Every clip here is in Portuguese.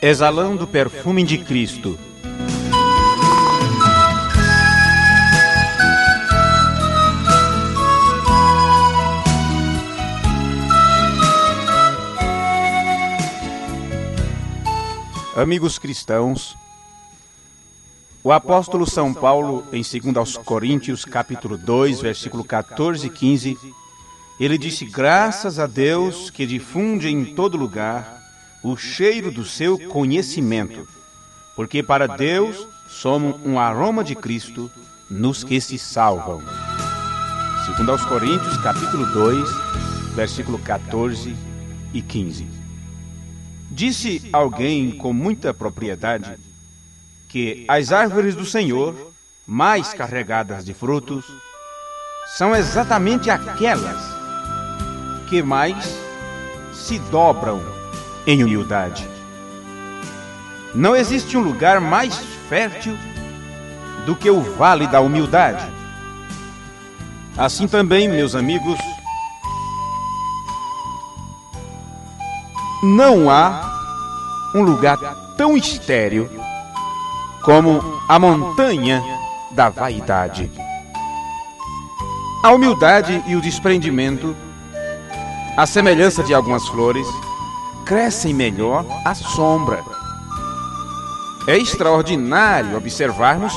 exalando o perfume de Cristo. Amigos cristãos, o apóstolo São Paulo, em 2 aos Coríntios, capítulo 2, versículo 14 e 15, ele disse: graças a Deus que difunde em todo lugar o cheiro do seu conhecimento, porque para Deus somos um aroma de Cristo nos que se salvam. 2 aos Coríntios, capítulo 2, versículo 14 e 15. Disse alguém com muita propriedade que as árvores do Senhor, mais carregadas de frutos, são exatamente aquelas que mais se dobram em humildade. Não existe um lugar mais fértil do que o vale da humildade. Assim também, meus amigos, não há um lugar tão estéril como a montanha da vaidade. A humildade e o desprendimento, à semelhança de algumas flores, crescem melhor à sombra. É extraordinário observarmos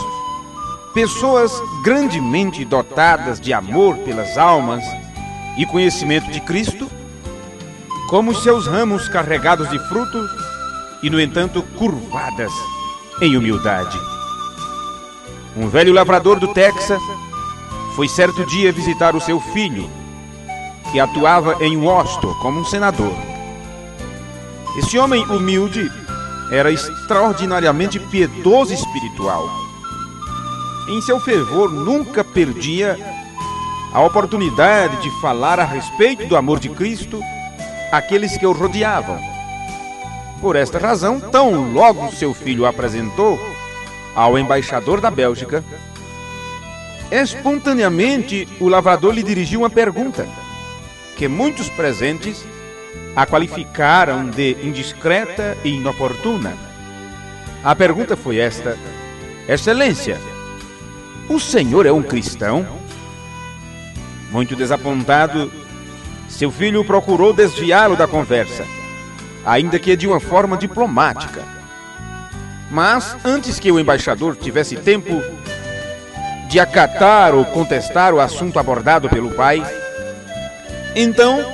pessoas grandemente dotadas de amor pelas almas e conhecimento de Cristo, como os seus ramos carregados de frutos e, no entanto, curvadas em humildade. Um velho lavrador do Texas foi certo dia visitar o seu filho, que atuava em Washington como um senador. Esse homem humilde era extraordinariamente piedoso e espiritual. Em seu fervor, nunca perdia a oportunidade de falar a respeito do amor de Cristo àqueles que o rodeavam. Por esta razão, tão logo seu filho apresentou ao embaixador da Bélgica, espontaneamente o lavrador lhe dirigiu uma pergunta que muitos presentes a qualificaram de indiscreta e inoportuna. A pergunta foi esta: Excelência, o senhor é um cristão? Muito desapontado, seu filho procurou desviá-lo da conversa, ainda que de uma forma diplomática. Mas, antes que o embaixador tivesse tempo de acatar ou contestar o assunto abordado pelo pai, então,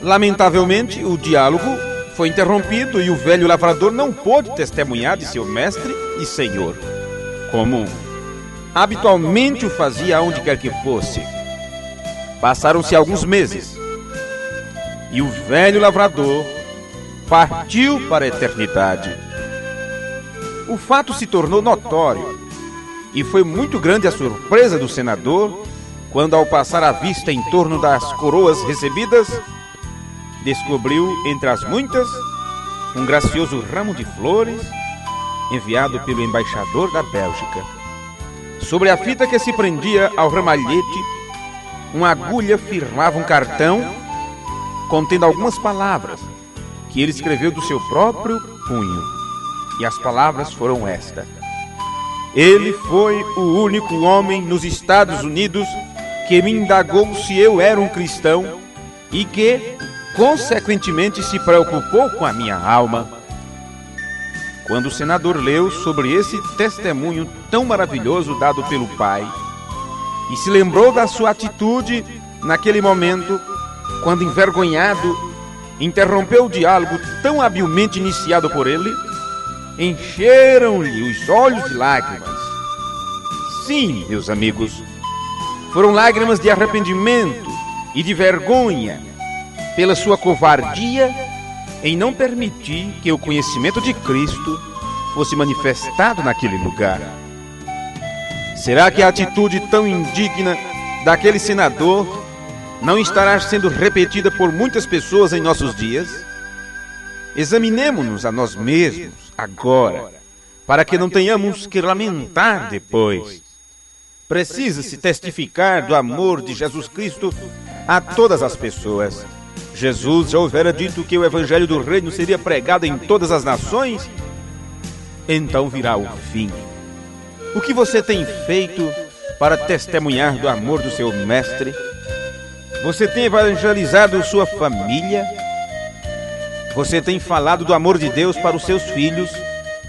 lamentavelmente, o diálogo foi interrompido e o velho lavrador não pôde testemunhar de seu mestre e senhor, como habitualmente o fazia aonde quer que fosse. Passaram-se alguns meses e o velho lavrador partiu para a eternidade. O fato se tornou notório e foi muito grande a surpresa do senador quando, ao passar a vista em torno das coroas recebidas, descobriu entre as muitas um gracioso ramo de flores enviado pelo embaixador da Bélgica. Sobre a fita que se prendia ao ramalhete, uma agulha firmava um cartão contendo algumas palavras que ele escreveu do seu próprio punho. E as palavras foram estas: ele foi o único homem nos Estados Unidos que me indagou se eu era um cristão e que, consequentemente, se preocupou com a minha alma. Quando o senador leu sobre esse testemunho tão maravilhoso dado pelo pai e se lembrou da sua atitude naquele momento, quando, envergonhado, interrompeu o diálogo tão habilmente iniciado por ele, encheram-lhe os olhos de lágrimas. Sim, meus amigos, foram lágrimas de arrependimento e de vergonha pela sua covardia em não permitir que o conhecimento de Cristo fosse manifestado naquele lugar. Será que a atitude tão indigna daquele senador não estará sendo repetida por muitas pessoas em nossos dias? Examinemo-nos a nós mesmos agora, para que não tenhamos que lamentar depois. Precisa-se testificar do amor de Jesus Cristo a todas as pessoas, Jesus já houvera dito que o evangelho do reino seria pregado em todas as nações, então virá o fim. O que você tem feito para testemunhar do amor do seu mestre? Você tem evangelizado sua família? Você tem falado do amor de Deus para os seus filhos,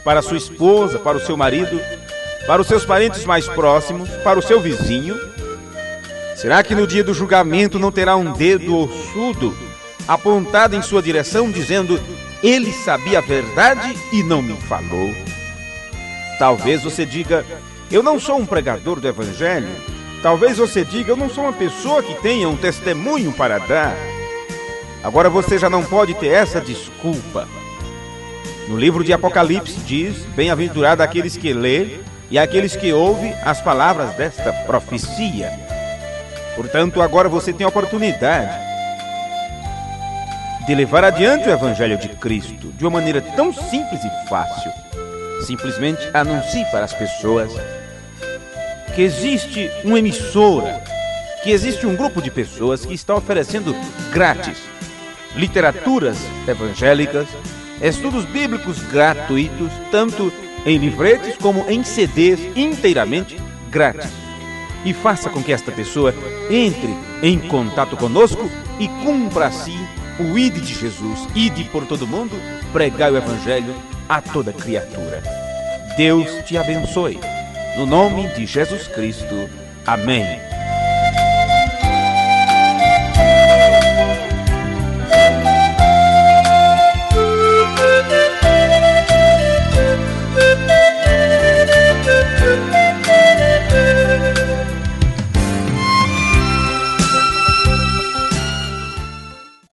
para sua esposa, para o seu marido, para os seus parentes mais próximos, para o seu vizinho? Será que no dia do julgamento não terá um dedo ossudo apontado em sua direção, dizendo: ele sabia a verdade e não me falou? Talvez você diga: eu não sou um pregador do evangelho. Talvez você diga: eu não sou uma pessoa que tenha um testemunho para dar. Agora você já não pode ter essa desculpa. No livro de Apocalipse diz: bem-aventurado aqueles que lê e aqueles que ouvem as palavras desta profecia. Portanto, agora você tem a oportunidade de levar adiante o evangelho de Cristo de uma maneira tão simples e fácil. Simplesmente anuncie para as pessoas que existe uma emissora, que existe um grupo de pessoas que está oferecendo grátis literaturas evangélicas, estudos bíblicos gratuitos, tanto em livretes como em CDs inteiramente grátis. E faça com que esta pessoa entre em contato conosco e cumpra assim o ID de Jesus, ide por todo mundo, pregai o evangelho a toda criatura. Deus te abençoe. No nome de Jesus Cristo. Amém.